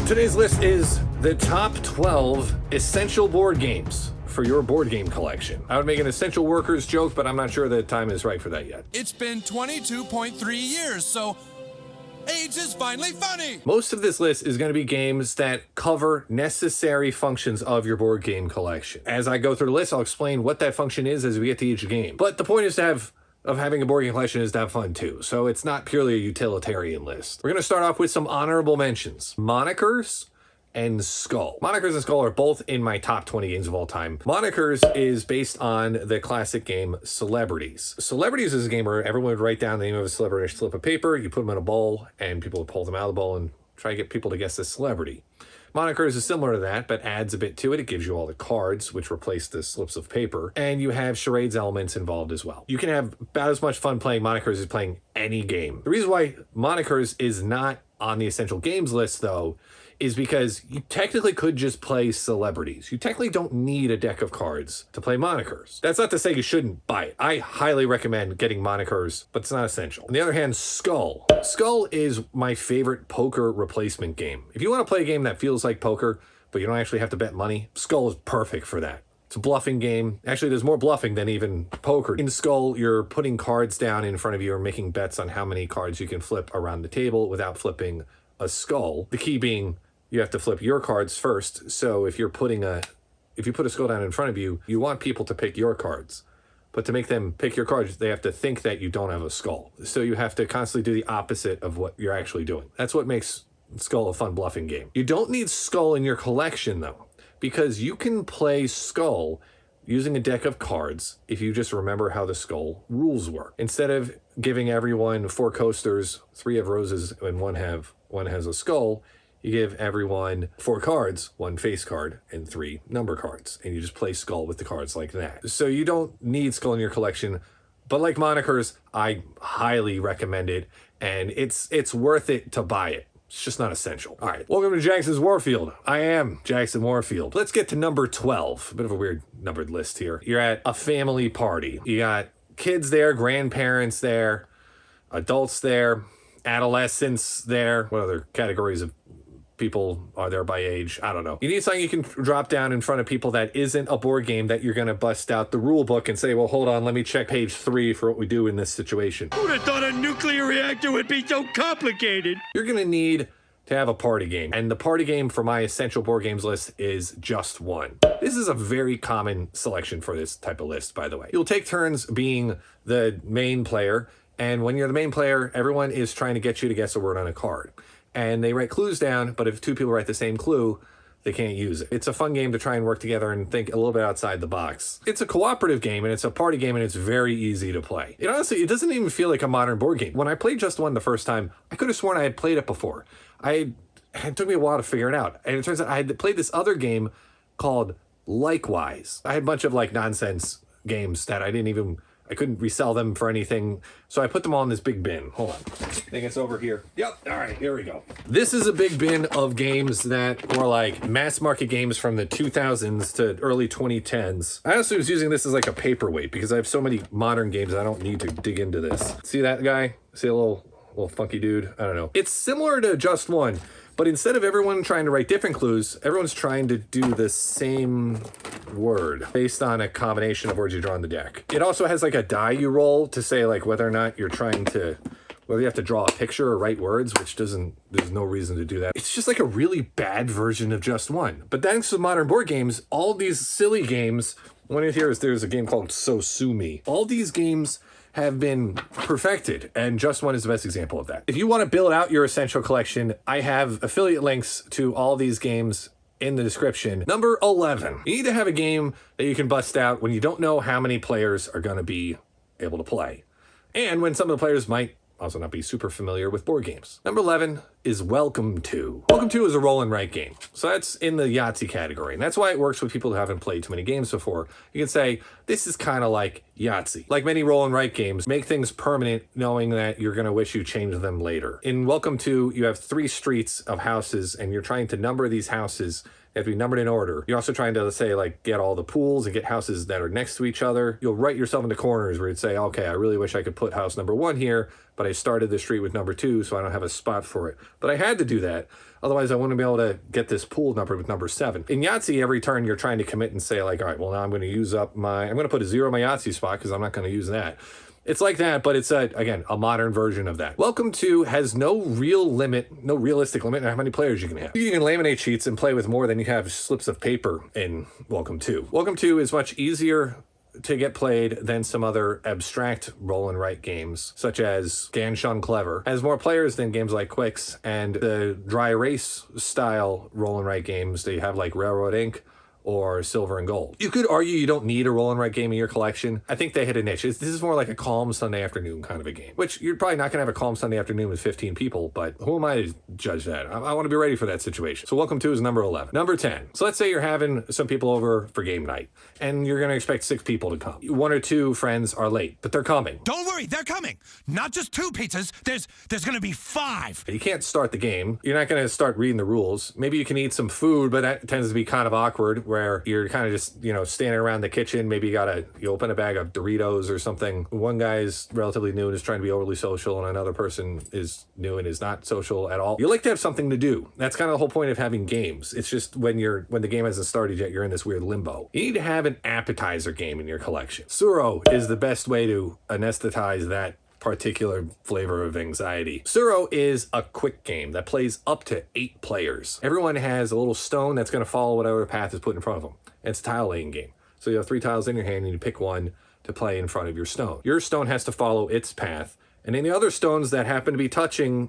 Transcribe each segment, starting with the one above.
Today's list is the top 12 essential board games for your board game collection. I would make an essential workers joke, but I'm not sure the time is right for that yet. It's been 22.3 years, so age is finally funny. Most of this list is going to be games that cover necessary functions of your board game collection. As I go through the list, I'll explain what that function is as we get to each game. But the point is of having a board game collection is to have fun too. So it's not purely a utilitarian list. We're going to start off with some honorable mentions. Monikers and Skull. Monikers and Skull are both in my top 20 games of all time. Monikers is based on the classic game Celebrities. Celebrities is a game where everyone would write down the name of a celebrity on a slip of paper, you put them in a bowl, and people would pull them out of the bowl and try to get people to guess the celebrity. Monikers is similar to that, but adds a bit to it. It gives you all the cards, which replace the slips of paper, and you have charades elements involved as well. You can have about as much fun playing Monikers as playing any game. The reason why Monikers is not on the essential games list, though, is because you technically could just play Celebrities. You technically don't need a deck of cards to play Monikers. That's not to say you shouldn't buy it. I highly recommend getting Monikers, but it's not essential. On the other hand, Skull. Skull is my favorite poker replacement game. If you want to play a game that feels like poker, but you don't actually have to bet money, Skull is perfect for that. It's a bluffing game. Actually, there's more bluffing than even poker. In Skull, you're putting cards down in front of you or making bets on how many cards you can flip around the table without flipping a skull. The key being you have to flip your cards first. So if you put a skull down in front of you, you want people to pick your cards. But to make them pick your cards, they have to think that you don't have a skull. So you have to constantly do the opposite of what you're actually doing. That's what makes Skull a fun bluffing game. You don't need Skull in your collection, though, because you can play Skull using a deck of cards if you just remember how the Skull rules work. Instead of giving everyone 4 coasters, 3 have roses, and one has a skull, you give everyone 4 cards, 1 face card, and 3 number cards. And you just play Skull with the cards like that. So you don't need Skull in your collection, but like Monikers, I highly recommend it, and it's worth it to buy it. It's just not essential. All right, welcome to Jackson's Warfield. I am Jackson Warfield. Let's get to number 12. A bit of a weird numbered list here. You're at a family party. You got kids there, grandparents there, adults there, adolescents there. What other categories of people are there by age? I don't know. You need something you can drop down in front of people that isn't a board game that you're going to bust out the rule book and say, well, hold on, let me check page 3 for what we do in this situation. Who'd have thought a nuclear reactor would be so complicated? You're going to need to have a party game. And the party game for my essential board games list is Just One. This is a very common selection for this type of list, by the way. You'll take turns being the main player. And when you're the main player, everyone is trying to get you to guess a word on a card. And they write clues down, but if 2 people write the same clue, they can't use it. It's a fun game to try and work together and think a little bit outside the box. It's a cooperative game, and it's a party game, and it's very easy to play. It doesn't even feel like a modern board game. When I played Just One the first time, I could have sworn I had played it before. It took me a while to figure it out. And it turns out I had played this other game called Likewise. I had a bunch of nonsense games that I couldn't resell them for anything, so I put them all in this big bin. Hold on. I think it's over here. Yep. All right, here we go. This is a big bin of games that were like mass market games from the 2000s to early 2010s. I also was using this as like a paperweight because I have so many modern games I don't need to dig into this. See that guy? See a little funky dude? I don't know. It's similar to Just One, but instead of everyone trying to write different clues, everyone's trying to do the same word based on a combination of words you draw on the deck. It also has like a die you roll to say like whether or not you're whether you have to draw a picture or write words, which there's no reason to do that. It's just like a really bad version of Just One. But thanks to modern board games, all these silly games, one of here is there's a game called So Sue Me. All these games have been perfected, and Just One is the best example of that. If you want to build out your essential collection, I have affiliate links to all these games in the description. Number 11. You need to have a game that you can bust out when you don't know how many players are going to be able to play, and when some of the players might also not be super familiar with board games. Number 11 is Welcome To. Welcome To is a roll and write game. So that's in the Yahtzee category. And that's why it works with people who haven't played too many games before. You can say, this is kind of like Yahtzee. Like many roll and write games, make things permanent knowing that you're going to wish you changed them later. In Welcome To, you have 3 streets of houses and you're trying to number these houses. They have to be numbered in order. You're also trying to, let's say, like get all the pools and get houses that are next to each other. You'll write yourself into corners where you'd say, okay, I really wish I could put house number 1 here, but I started the street with number 2, so I don't have a spot for it. But But I had to do that. Otherwise, I wouldn't be able to get this pool number with number 7. In Yahtzee, every turn you're trying to commit and say like, all right, well, now I'm going to put a 0 in my Yahtzee spot because I'm not going to use that. It's like that, but it's, again, a modern version of that. Welcome 2 has no realistic limit on how many players you can have. You can laminate sheets and play with more than you have slips of paper in Welcome 2. Welcome 2 is much easier to get played than some other abstract roll and write games, such as Gan Shun Clever. Has more players than games like Quicks, and the dry erase style roll and write games that you have like Railroad Inc. or Silver and Gold. You could argue you don't need a roll and write game in your collection. I think they hit a niche. This is more like a calm Sunday afternoon kind of a game, which you're probably not going to have a calm Sunday afternoon with 15 people, but who am I to judge that? I want to be ready for that situation. So Welcome 2 is number 11. Number 10. So let's say you're having some people over for game night, and you're going to expect 6 people to come. 1 or 2 friends are late, but they're coming. Don't worry, they're coming. Not just 2 pizzas, there's gonna be 5. You can't start the game. You're not going to start reading the rules. Maybe you can eat some food, but that tends to be kind of awkward where you're kind of just, standing around the kitchen. Maybe you open a bag of Doritos or something. One guy's relatively new and is trying to be overly social, and another person is new and is not social at all. You like to have something to do. That's kind of the whole point of having games. It's just when the game hasn't started yet, you're in this weird limbo. You need to have an appetizer game in your collection. Suro is the best way to anesthetize that particular flavor of anxiety. Suro is a quick game that plays up to 8 players. Everyone has a little stone that's going to follow whatever path is put in front of them. It's a tile laying game. So you have 3 tiles in your hand and you pick one to play in front of your stone. Your stone has to follow its path, and any other stones that happen to be touching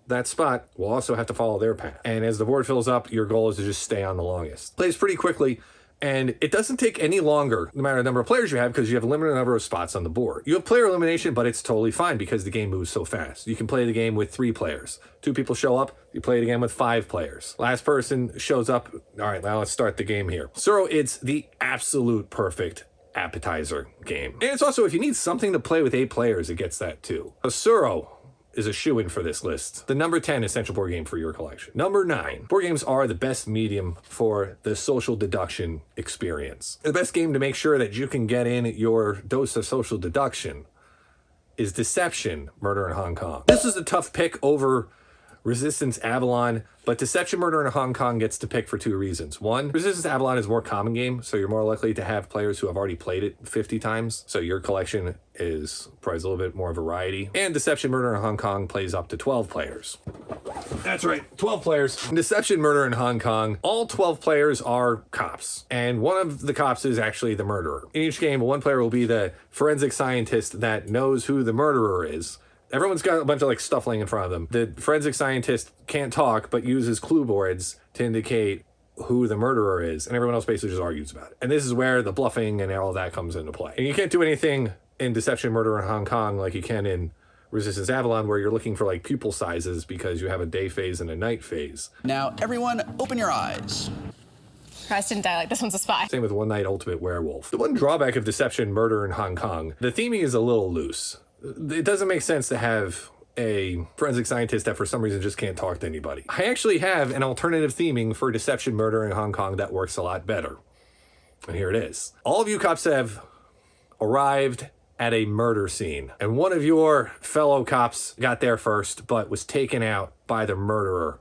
that spot will also have to follow their path. And as the board fills up, your goal is to just stay on the longest. Plays pretty quickly. And it doesn't take any longer, no matter the number of players you have, because you have a limited number of spots on the board. You have player elimination, but it's totally fine because the game moves so fast. You can play the game with 3 players. 2 people show up, you play it again with 5 players. Last person shows up. All right, now let's start the game here. Suro, it's the absolute perfect appetizer game. And it's also, if you need something to play with 8 players, it gets that too. Suro is a shoo-in for this list. The number 10 essential board game for your collection. Number 9. Board games are the best medium for the social deduction experience. The best game to make sure that you can get in your dose of social deduction is Deception, Murder in Hong Kong. This is a tough pick over Resistance Avalon, but Deception, Murder in Hong Kong gets to pick for 2 reasons. 1, Resistance Avalon is a more common game, so you're more likely to have players who have already played it 50 times, so your collection is probably a little bit more variety. And Deception, Murder in Hong Kong plays up to 12 players. That's right, 12 players. In Deception, Murder in Hong Kong, all 12 players are cops, and one of the cops is actually the murderer. In each game, one player will be the forensic scientist that knows who the murderer is. Everyone's got a bunch of stuff laying in front of them. The forensic scientist can't talk, but uses clue boards to indicate who the murderer is, and everyone else basically just argues about it. And this is where the bluffing and all that comes into play. And you can't do anything in Deception, Murder in Hong Kong like you can in Resistance Avalon, where you're looking for pupil sizes because you have a day phase and a night phase. Now, everyone, open your eyes. Christ didn't die like this one's a spy. Same with One Night Ultimate Werewolf. The one drawback of Deception, Murder in Hong Kong, the theming is a little loose. It doesn't make sense to have a forensic scientist that for some reason just can't talk to anybody. I actually have an alternative theming for Deception, Murder in Hong Kong that works a lot better. And here it is. All of you cops have arrived at a murder scene, and one of your fellow cops got there first, but was taken out by the murderer,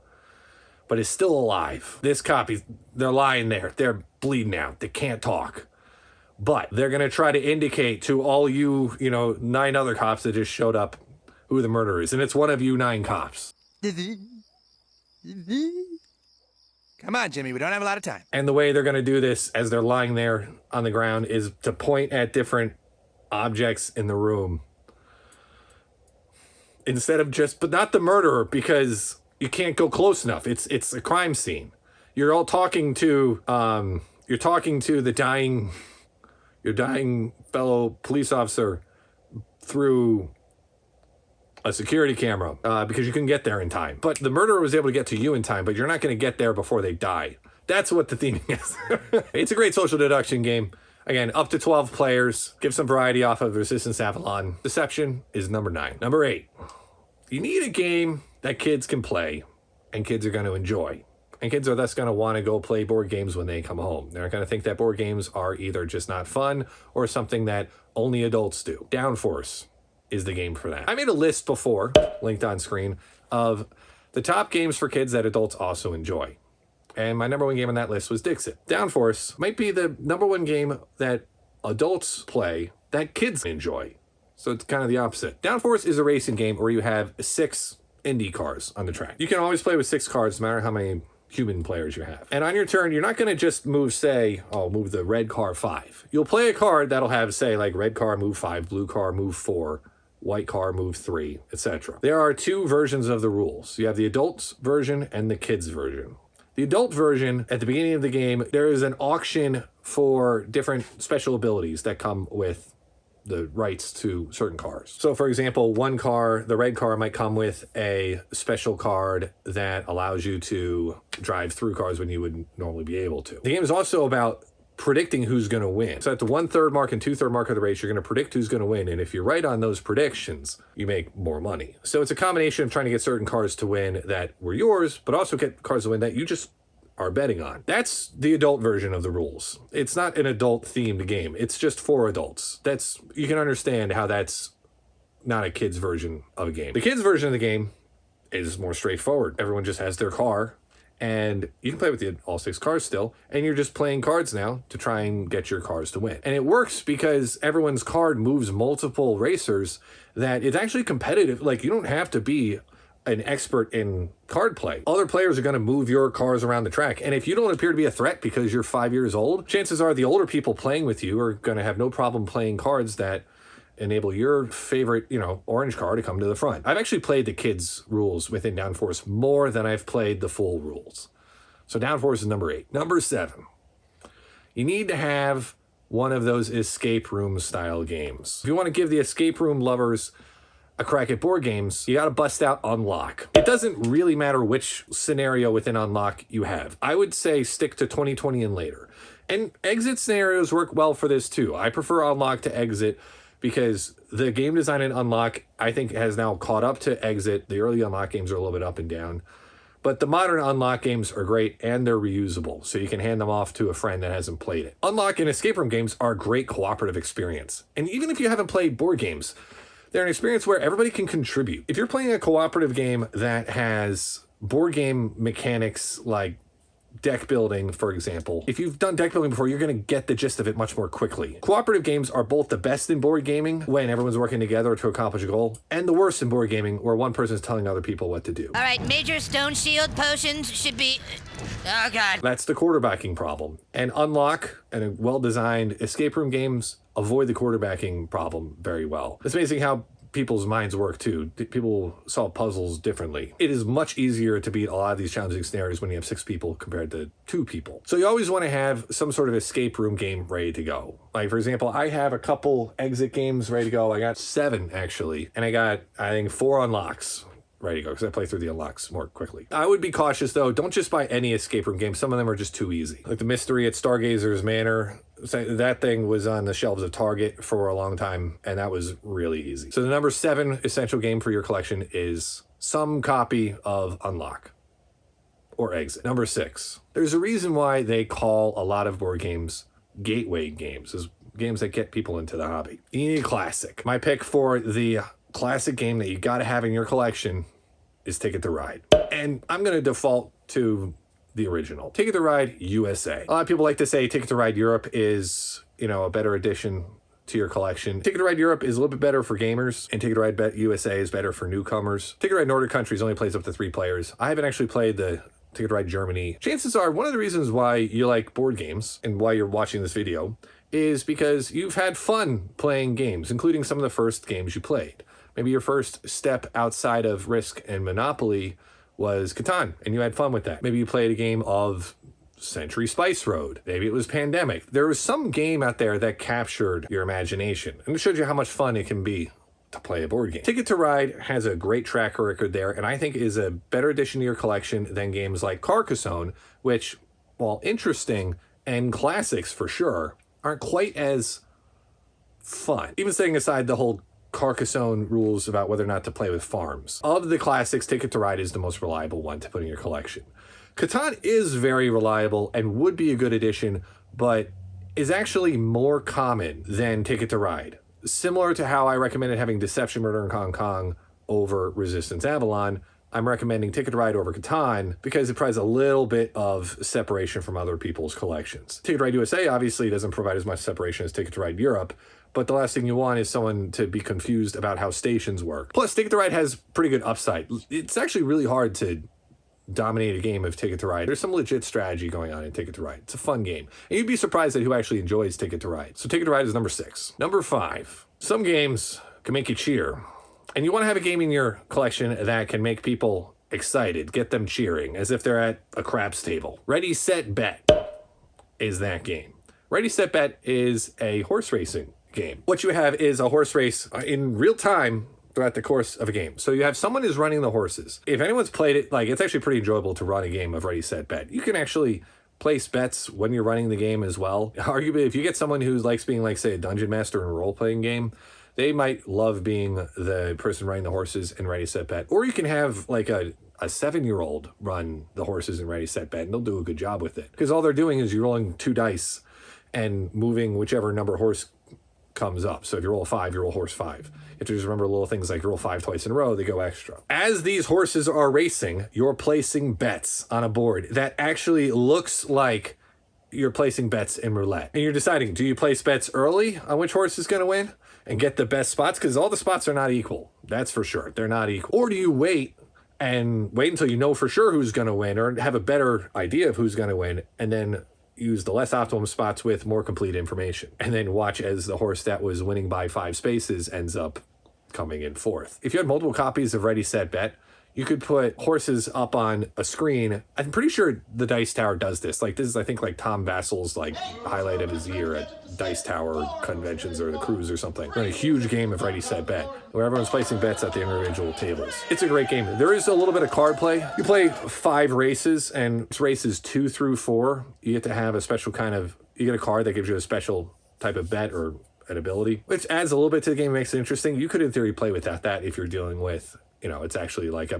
but is still alive. This cop, they're lying there. They're bleeding out. They can't talk. But they're going to try to indicate to all you, 9 other cops that just showed up who the murderer is. And it's one of you 9 cops. Come on, Jimmy, we don't have a lot of time. And the way they're going to do this as they're lying there on the ground is to point at different objects in the room. Instead of but not the murderer, because you can't go close enough. It's a crime scene. You're all talking to, the dying fellow police officer through a security camera because you couldn't get there in time. But the murderer was able to get to you in time, but you're not going to get there before they die. That's what the theming is. It's a great social deduction game. Again, up to 12 players. Give some variety off of Resistance Avalon. Deception is number 9. Number 8. You need a game that kids can play and kids are going to enjoy. And kids are thus going to want to go play board games when they come home. They're going to think that board games are either just not fun or something that only adults do. Downforce is the game for that. I made a list before, linked on screen, of The top games for kids that adults also enjoy. And my number one game on that list was Dixit. Downforce might be the number one game that adults play that kids enjoy. So it's kind of the opposite. Downforce is a racing game where you have 6 Indy cars on the track. You can always play with 6 cars, no matter how many human players you have. And on your turn, you're not going to just move, say, move the red car 5. You'll play a card that'll have, say, like red car move 5, blue car move 4, white car move 3, etc. There are 2 versions of the rules. You have the adults version and the kids version. The adult version, at the beginning of the game, there is an auction for different special abilities that come with the rights to certain cars. So for example, one car, the red car, might come with a special card that allows you to drive through cars when you would normally be able to. The game is also about predicting who's going to win. So at the 1/3 mark and 2/3 mark of the race, you're going to predict who's going to win. And if you're right on those predictions, you make more money. So it's a combination of trying to get certain cars to win that were yours, but also get cars to win that you just are betting on. That's the adult version of the rules. It's not an adult themed game. It's just for adults. You can understand how that's not a kid's version of a game. The kids version of the game is more straightforward. Everyone just has their car, and you can play with all 6 cars still, and you're just playing cards now to try and get your cars to win. And it works because everyone's card moves multiple racers, that it's actually competitive. Like, you don't have to be an expert in card play. Other players are going to move your cars around the track. And if you don't appear to be a threat because you're 5 years old, chances are the older people playing with you are going to have no problem playing cards that enable your favorite, orange car to come to the front. I've actually played the kids' rules within Downforce more than I've played the full rules. So Downforce is number 8. Number 7. You need to have one of those escape room style games. If you want to give the escape room lovers a crack at board games, you got to bust out Unlock. It doesn't really matter which scenario within Unlock you have. I would say stick to 2020 and later. And exit scenarios work well for this too. I prefer Unlock to Exit because the game design in Unlock, I think, has now caught up to Exit. The early Unlock games are a little bit up and down. But the modern Unlock games are great, and they're reusable, so you can hand them off to a friend that hasn't played it. Unlock and escape room games are a great cooperative experience. And even if you haven't played board games, they're an experience where everybody can contribute. If you're playing a cooperative game that has board game mechanics like deck building, for example, if you've done deck building before, you're going to get the gist of it much more quickly. Cooperative games are both the best in board gaming when everyone's working together to accomplish a goal, and the worst in board gaming where one person's telling other people what to do. All right, major stone shield potions should be... Oh, God. That's the quarterbacking problem. And Unlock and well-designed escape room games avoid the quarterbacking problem very well. It's amazing how people's minds work too. People solve puzzles differently. It is much easier to beat a lot of these challenging scenarios when you have 6 people compared to 2 people. So you always want to have some sort of escape room game ready to go. Like, for example, I have a couple exit games ready to go. I got 7 actually, and I got, I think, 4 unlocks ready to go because I play through the unlocks more quickly. I would be cautious though. Don't just buy any escape room game. Some of them are just too easy. Like the Mystery at Stargazer's Manor. That thing was on the shelves of Target for a long time, and that was really easy. So the number 7 essential game for your collection is some copy of Unlock or Exit. Number 6. There's a reason why they call a lot of board games gateway games, is games that get people into the hobby. You need a classic. My pick for the classic game that you got to have in your collection is Ticket to Ride. And I'm going to default to the original. Ticket to Ride USA. A lot of people like to say Ticket to Ride Europe is, a better addition to your collection. Ticket to Ride Europe is a little bit better for gamers, and Ticket to Ride USA is better for newcomers. Ticket to Ride Nordic Countries only plays up to 3 players. I haven't actually played the Ticket to Ride Germany. Chances are one of the reasons why you like board games and why you're watching this video is because you've had fun playing games, including some of the first games you played. Maybe your first step outside of Risk and Monopoly was Catan, and you had fun with that. Maybe you played a game of Century Spice Road. Maybe it was Pandemic. There was some game out there that captured your imagination, and it showed you how much fun it can be to play a board game. Ticket to Ride has a great track record there, and I think is a better addition to your collection than games like Carcassonne, which, while interesting and classics for sure, aren't quite as fun. Even setting aside the whole Carcassonne rules about whether or not to play with farms. Of the classics, Ticket to Ride is the most reliable one to put in your collection. Catan is very reliable and would be a good addition, but is actually more common than Ticket to Ride. Similar to how I recommended having Deception Murder in Hong Kong over Resistance Avalon, I'm recommending Ticket to Ride over Catan because it provides a little bit of separation from other people's collections. Ticket to Ride USA obviously doesn't provide as much separation as Ticket to Ride Europe, but the last thing you want is someone to be confused about how stations work. Plus, Ticket to Ride has pretty good upside. It's actually really hard to dominate a game of Ticket to Ride. There's some legit strategy going on in Ticket to Ride. It's a fun game. And you'd be surprised at who actually enjoys Ticket to Ride. So Ticket to Ride is number 6. Number 5. Some games can make you cheer. And you want to have a game in your collection that can make people excited, get them cheering, as if they're at a craps table. Ready, Set, Bet is that game. Ready, Set, Bet is a horse racing game. What you have is a horse race in real time throughout the course of a game. So you have someone who's running the horses. If anyone's played it, like, it's actually pretty enjoyable to run a game of Ready, Set, Bet. You can actually place bets when you're running the game as well. Arguably, if you get someone who likes being, like, say, a dungeon master in a role-playing game, they might love being the person running the horses in Ready, Set, Bet. Or you can have, like, a 7-year-old run the horses in Ready, Set, Bet, and they'll do a good job with it. Because all they're doing is you're rolling 2 dice and moving whichever number horse comes up. So if you roll a 5, you roll horse 5. You have to just remember little things like you roll 5 twice in a row, they go extra. As these horses are racing, you're placing bets on a board that actually looks like you're placing bets in roulette. And you're deciding, do you place bets early on which horse is going to win and get the best spots? Because all the spots are not equal. That's for sure. They're not equal. Or do you wait until you know for sure who's going to win or have a better idea of who's going to win and then use the less optimum spots with more complete information, and then watch as the horse that was winning by 5 spaces ends up coming in 4th. If you had multiple copies of Ready, Set, Bet, you could put horses up on a screen. I'm pretty sure the Dice Tower does this. Like, this is, I think, like Tom Vassel's like highlight of his year at Dice Tower conventions or the cruise or something. We're in a huge game of Ready, Set, Bet, where everyone's placing bets at the individual tables. It's a great game. There is a little bit of card play. You play 5 races, and it's races 2 through 4. You get to have a special kind of, you get a card that gives you a special type of bet or an ability, which adds a little bit to the game, makes it interesting. You could, in theory, play without that if you're dealing with, you know, it's actually like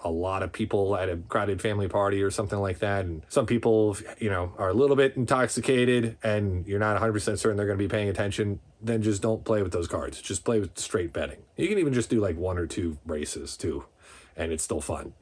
a lot of people at a crowded family party or something like that. And some people, you know, are a little bit intoxicated and you're not 100% certain they're going to be paying attention. Then just don't play with those cards. Just play with straight betting. You can even just do like 1 or 2 races too, and it's still fun.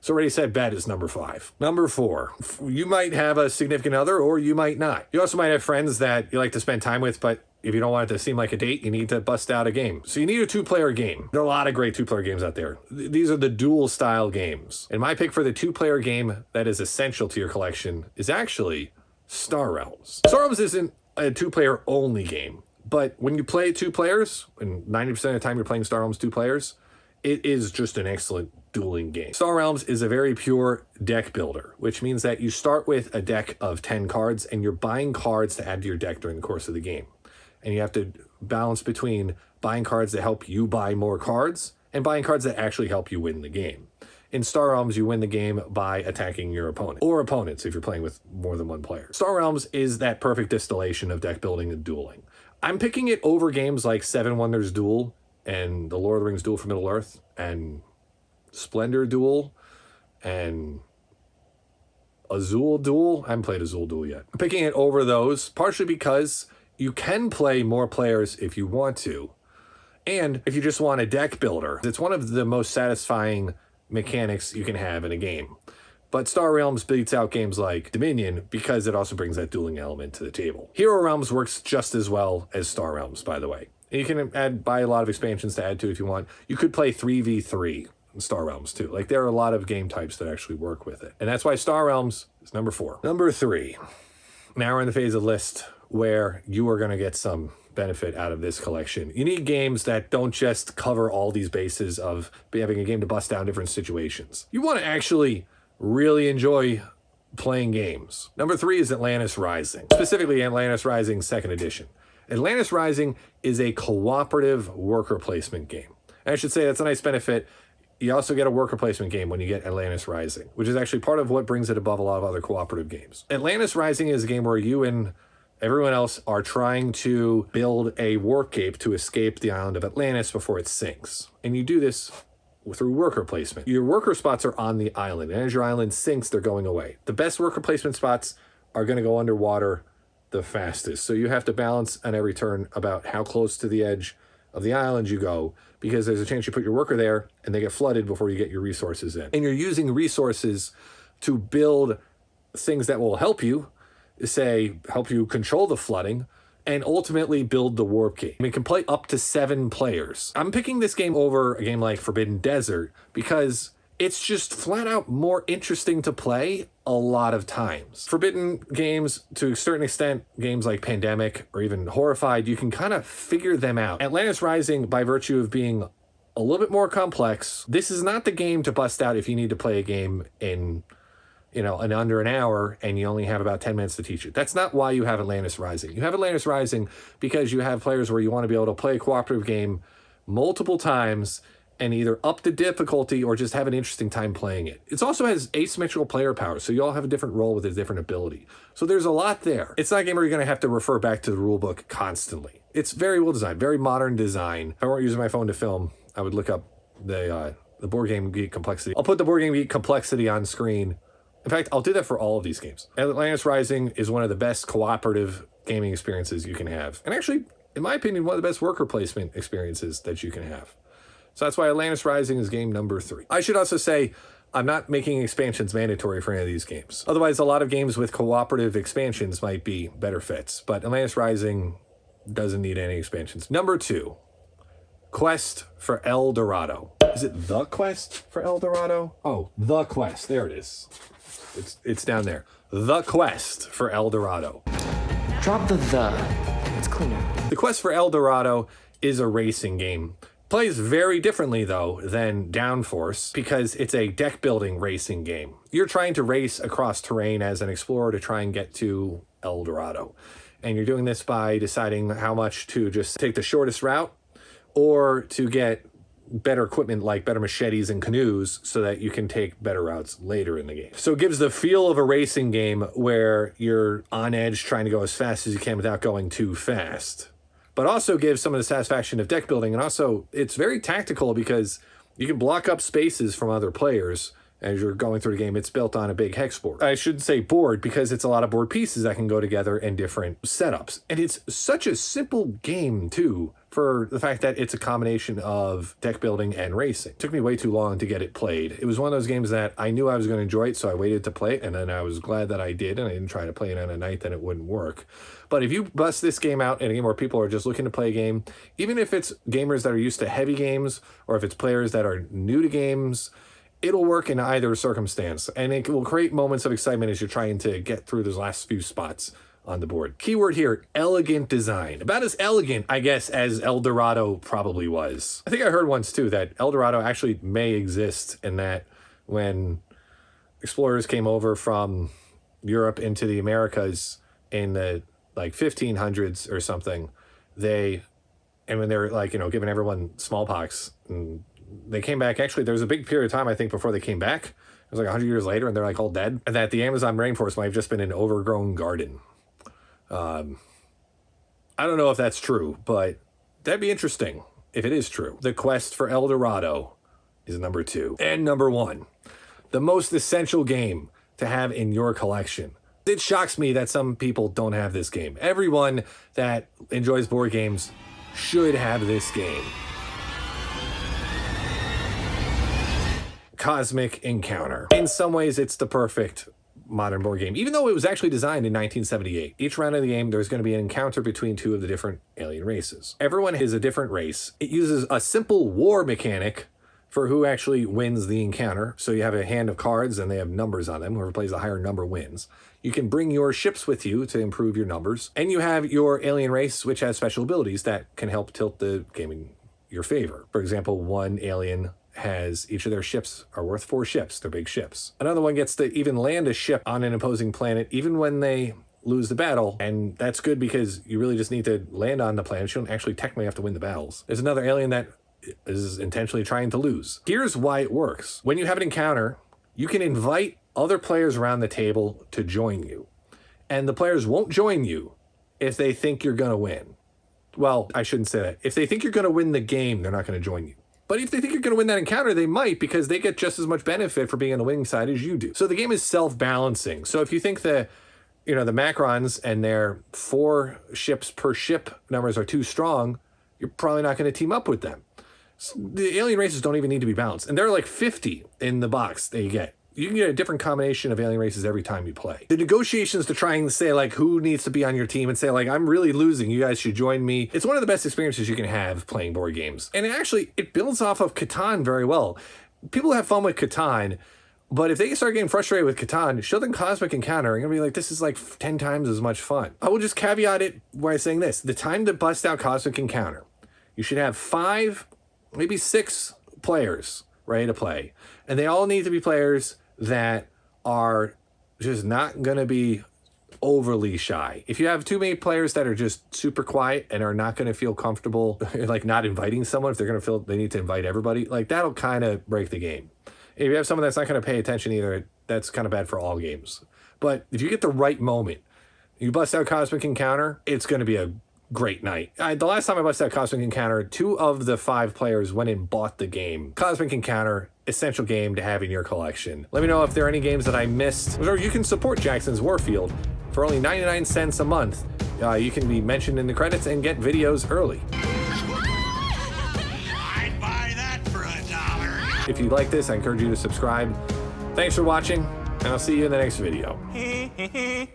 So Ready, Set, Bet is number 5. Number 4, you might have a significant other or you might not. You also might have friends that you like to spend time with, but if you don't want it to seem like a date, you need to bust out a game. So you need a 2-player game. There are a lot of great 2-player games out there. These are the dual style games. And my pick for the 2-player game that is essential to your collection is actually Star Realms. Star Realms isn't a 2-player only game, but when you play 2 players, and 90% of the time you're playing Star Realms 2 players, it is just an excellent dueling game. Star Realms is a very pure deck builder, which means that you start with a deck of 10 cards and you're buying cards to add to your deck during the course of the game. And you have to balance between buying cards that help you buy more cards and buying cards that actually help you win the game. In Star Realms, you win the game by attacking your opponent, or opponents if you're playing with more than one player. Star Realms is that perfect distillation of deck building and dueling. I'm picking it over games like Seven Wonders Duel and the Lord of the Rings Duel for Middle-earth and Splendor Duel and Azul Duel. I haven't played Azul Duel yet. I'm picking it over those, partially because you can play more players if you want to. And if you just want a deck builder, it's one of the most satisfying mechanics you can have in a game. But Star Realms beats out games like Dominion because it also brings that dueling element to the table. Hero Realms works just as well as Star Realms, by the way. And you can buy a lot of expansions to add to if you want. You could play 3v3 in Star Realms too. Like, there are a lot of game types that actually work with it. And that's why Star Realms is number 4. Number 3. Now we're in the phase of the list where you are going to get some benefit out of this collection. You need games that don't just cover all these bases of having a game to bust down different situations. You want to actually really enjoy playing games. Number 3 is Atlantis Rising, specifically Atlantis Rising 2nd Edition. Atlantis Rising is a cooperative worker placement game. And I should say that's a nice benefit. You also get a worker placement game when you get Atlantis Rising, which is actually part of what brings it above a lot of other cooperative games. Atlantis Rising is a game where you and everyone else are trying to build a warp cape to escape the island of Atlantis before it sinks. And you do this through worker placement. Your worker spots are on the island, and as your island sinks, they're going away. The best worker placement spots are going to go underwater the fastest. So you have to balance on every turn about how close to the edge of the island you go, because there's a chance you put your worker there and they get flooded before you get your resources in. And you're using resources to build things that will help you, say, help you control the flooding, and ultimately build the warp key. It can play up to 7 players. I'm picking this game over a game like Forbidden Desert because it's just flat out more interesting to play a lot of times. Forbidden games, to a certain extent, games like Pandemic or even Horrified, you can kind of figure them out. Atlantis Rising, by virtue of being a little bit more complex, this is not the game to bust out if you need to play a game in in under an hour and you only have about 10 minutes to teach it. That's not why you have Atlantis Rising. You have Atlantis Rising because you have players where you want to be able to play a cooperative game multiple times and either up the difficulty or just have an interesting time playing it. It also has asymmetrical player power, so you all have a different role with a different ability. So there's a lot there. It's not a game where you're going to have to refer back to the rulebook constantly. It's very well designed, very modern design. If I weren't using my phone to film, I would look up the Board Game Geek complexity. I'll put the Board Game Geek complexity on screen. In fact, I'll do that for all of these games. Atlantis Rising is one of the best cooperative gaming experiences you can have. And actually, in my opinion, one of the best worker placement experiences that you can have. So that's why Atlantis Rising is game number 3. I should also say, I'm not making expansions mandatory for any of these games. Otherwise, a lot of games with cooperative expansions might be better fits. But Atlantis Rising doesn't need any expansions. Number 2, Quest for El Dorado. Is it The Quest for El Dorado? Oh, The Quest. There it is. It's down there. The Quest for El Dorado. Drop the. It's cleaner. The Quest for El Dorado is a racing game. Plays very differently, though, than Downforce because it's a deck-building racing game. You're trying to race across terrain as an explorer to try and get to El Dorado. And you're doing this by deciding how much to just take the shortest route or to get better equipment like better machetes and canoes so that you can take better routes later in the game. So it gives the feel of a racing game where you're on edge trying to go as fast as you can without going too fast. But also gives some of the satisfaction of deck building. And also, it's very tactical because you can block up spaces from other players as you're going through the game. It's built on a big hex board. I shouldn't say board because it's a lot of board pieces that can go together in different setups. And it's such a simple game, too, for the fact that it's a combination of deck building and racing. It took me way too long to get it played. It was one of those games that I knew I was going to enjoy it, so I waited to play it, and then I was glad that I did, and I didn't try to play it on a night that it wouldn't work. But if you bust this game out in a game where people are just looking to play a game, even if it's gamers that are used to heavy games, or if it's players that are new to games, it'll work in either circumstance, and it will create moments of excitement as you're trying to get through those last few spots on the board. Keyword here, elegant design. About as elegant, I guess, as El Dorado probably was. I think I heard once, too, that El Dorado actually may exist and that when explorers came over from Europe into the Americas in the, 1500s or something, and when they were, giving everyone smallpox, and they came back. Actually, there was a big period of time, I think, before they came back. It was 100 years later, and they're, all dead. And that the Amazon rainforest might have just been an overgrown garden. I don't know if that's true, but that'd be interesting if it is true. The Quest for El Dorado is number 2. And number 1, the most essential game to have in your collection. It shocks me that some people don't have this game. Everyone that enjoys board games should have this game. Cosmic Encounter. In some ways, it's the perfect modern board game, even though it was actually designed in 1978. Each round of the game, there's going to be an encounter between 2 of the different alien races. Everyone is a different race. It uses a simple war mechanic for who actually wins the encounter. So you have a hand of cards and they have numbers on them. Whoever plays the higher number wins. You can bring your ships with you to improve your numbers. And you have your alien race, which has special abilities that can help tilt the game in your favor. For example, one alien has each of their ships are worth 4 ships. They're big ships. Another one gets to even land a ship on an opposing planet, even when they lose the battle. And that's good because you really just need to land on the planet. You don't actually technically have to win the battles. There's another alien that is intentionally trying to lose. Here's why it works. When you have an encounter, you can invite other players around the table to join you. And the players won't join you if they think you're going to win. Well, I shouldn't say that. If they think you're going to win the game, they're not going to join you. But if they think you're going to win that encounter, they might, because they get just as much benefit for being on the winning side as you do. So the game is self-balancing. So if you think the Macrons and their 4 ships per ship numbers are too strong, you're probably not going to team up with them. The alien races don't even need to be balanced. And there are like 50 in the box that you get. You can get a different combination of alien races every time you play. The negotiations to try and say like who needs to be on your team and say like I'm really losing, you guys should join me. It's one of the best experiences you can have playing board games. And it builds off of Catan very well. People have fun with Catan, but if they start getting frustrated with Catan, show them Cosmic Encounter and you're gonna be like, this is like 10 times as much fun. I will just caveat it by saying this. The time to bust out Cosmic Encounter, you should have 5, maybe 6 players ready to play. And they all need to be players that are just not going to be overly shy. If you have too many players that are just super quiet and are not going to feel comfortable, like not inviting someone, if they're going to feel they need to invite everybody, like that'll kind of break the game. If you have someone that's not going to pay attention either, that's kind of bad for all games. But if you get the right moment, you bust out Cosmic Encounter, it's going to be a great night. The last time I busted out Cosmic Encounter, 2 of the 5 players went and bought the game. Cosmic Encounter, essential game to have in your collection. Let me know if there are any games that I missed. Or you can support Jackson's Warfield for only 99 cents a month. You can be mentioned in the credits and get videos early. I'd buy that for $1. If you like this, I encourage you to subscribe. Thanks for watching, and I'll see you in the next video. Hehehehe